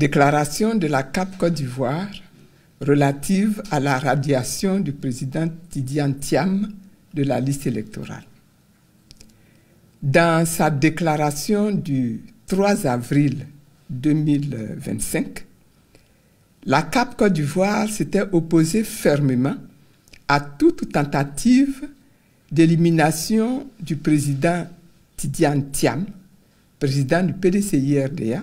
Déclaration de la CAP Côte d'Ivoire relative à la radiation du président Tidiane Thiam de la liste électorale. Dans sa déclaration du 3 avril 2025, la CAP Côte d'Ivoire s'était opposée fermement à toute tentative d'élimination du président Tidiane Thiam, président du PDCI-RDA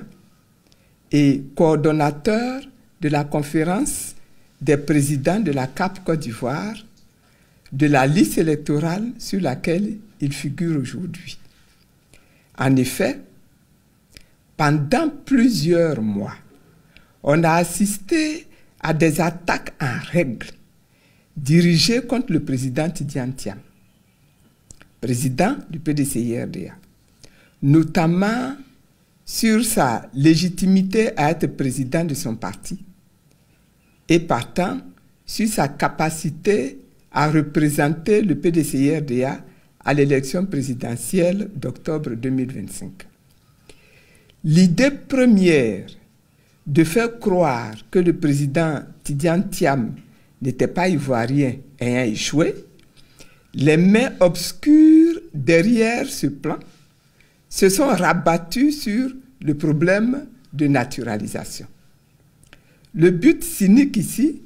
et coordonnateur de la conférence des présidents de la CAP Côte d'Ivoire, de la liste électorale sur laquelle il figure aujourd'hui. En effet, pendant plusieurs mois, on a assisté à des attaques en règle dirigées contre le président Tidiane Thiam, président du PDCI-RDA, notamment sur sa légitimité à être président de son parti et partant sur sa capacité à représenter le PDCI-RDA à l'élection présidentielle d'octobre 2025. L'idée première de faire croire que le président Tidiane Thiam n'était pas ivoirien ayant échoué, les mains obscures derrière ce plan se sont rabattues sur le problème de naturalisation. Le but cynique ici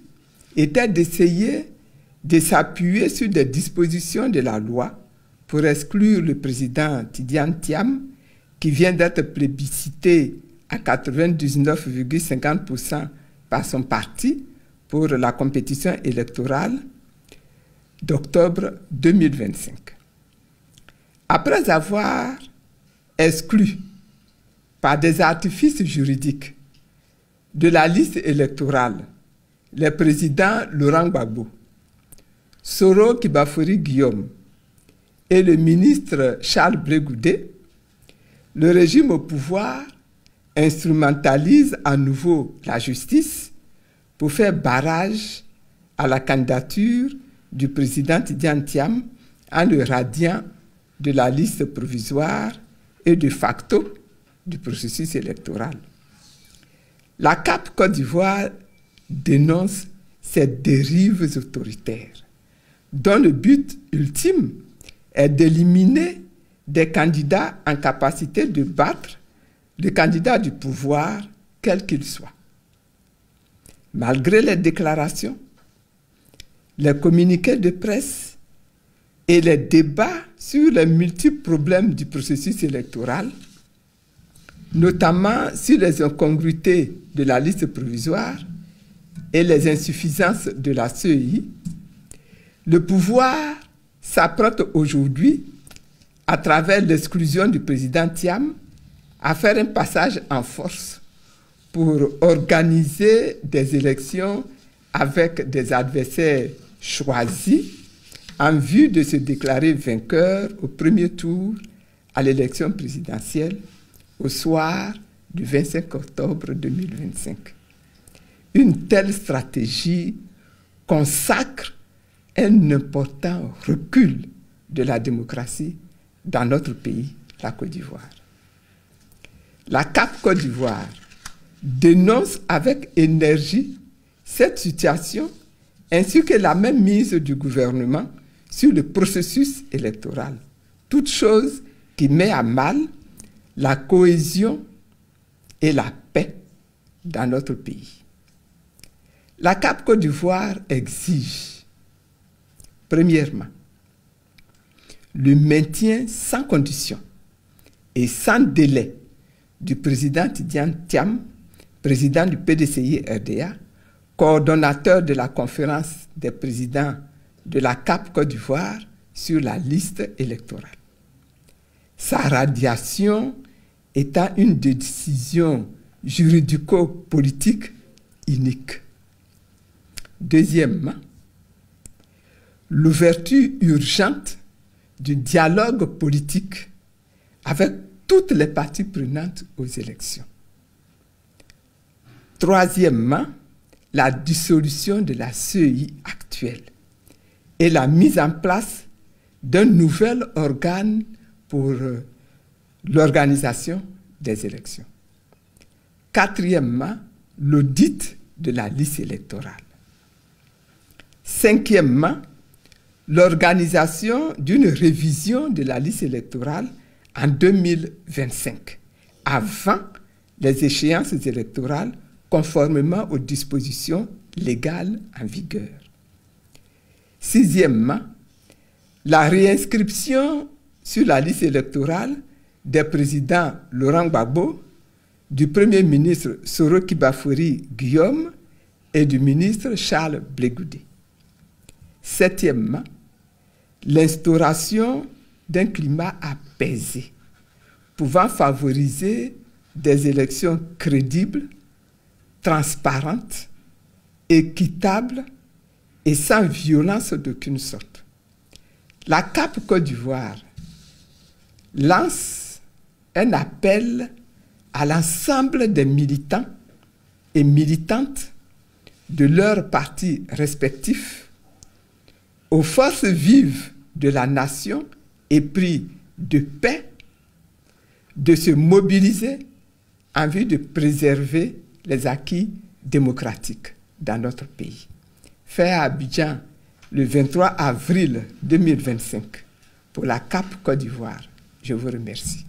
était d'essayer de s'appuyer sur des dispositions de la loi pour exclure le président Tidiane Thiam, qui vient d'être plébiscité à 99,50% par son parti pour la compétition électorale d'octobre 2025. Après avoir exclu par des artifices juridiques de la liste électorale les présidents Laurent Gbagbo, Soro Kibafori Guillaume et le ministre Charles Blé Goudé, le régime au pouvoir instrumentalise à nouveau la justice pour faire barrage à la candidature du président Tidiane Thiam en le radiant de la liste provisoire et de facto du processus électoral. La CAP Côte d'Ivoire dénonce ces dérives autoritaires, dont le but ultime est d'éliminer des candidats en capacité de battre le candidat du pouvoir, quel qu'il soit. Malgré les déclarations, les communiqués de presse et les débats sur les multiples problèmes du processus électoral, notamment sur les incongruités de la liste provisoire et les insuffisances de la CEI, le pouvoir s'apprête aujourd'hui, à travers l'exclusion du président Thiam, à faire un passage en force pour organiser des élections avec des adversaires choisis en vue de se déclarer vainqueur au premier tour à l'élection présidentielle au soir du 25 octobre 2025. Une telle stratégie consacre un important recul de la démocratie dans notre pays, la Côte d'Ivoire. La CAP Côte d'Ivoire dénonce avec énergie cette situation ainsi que la même mise du gouvernement sur le processus électoral, toute chose qui met à mal la cohésion et la paix dans notre pays. La CAP Côte d'Ivoire exige, premièrement, le maintien sans condition et sans délai du président Tidiane Thiam, président du PDCI-RDA, coordonnateur de la conférence des présidents de la CAP Côte d'Ivoire sur la liste électorale. Sa radiation étant une décision juridico-politique unique. Deuxièmement, l'ouverture urgente du dialogue politique avec toutes les parties prenantes aux élections. Troisièmement, la dissolution de la CEI actuelle et la mise en place d'un nouvel organe pour l'organisation des élections. Quatrièmement, l'audit de la liste électorale. Cinquièmement, l'organisation d'une révision de la liste électorale en 2025, avant les échéances électorales conformément aux dispositions légales en vigueur. Sixièmement, la réinscription sur la liste électorale des présidents Laurent Gbagbo, du Premier ministre Soro Bafori Guillaume et du ministre Charles Blé Goudé. Septièmement, l'instauration d'un climat apaisé, pouvant favoriser des élections crédibles, transparentes, équitables et sans violence d'aucune sorte. La CAP Côte d'Ivoire lance un appel à l'ensemble des militants et militantes de leurs partis respectifs, aux forces vives de la nation épris de paix, de se mobiliser en vue de préserver les acquis démocratiques dans notre pays. Fait à Abidjan le 23 avril 2025 pour la CAP Côte d'Ivoire. Je vous remercie.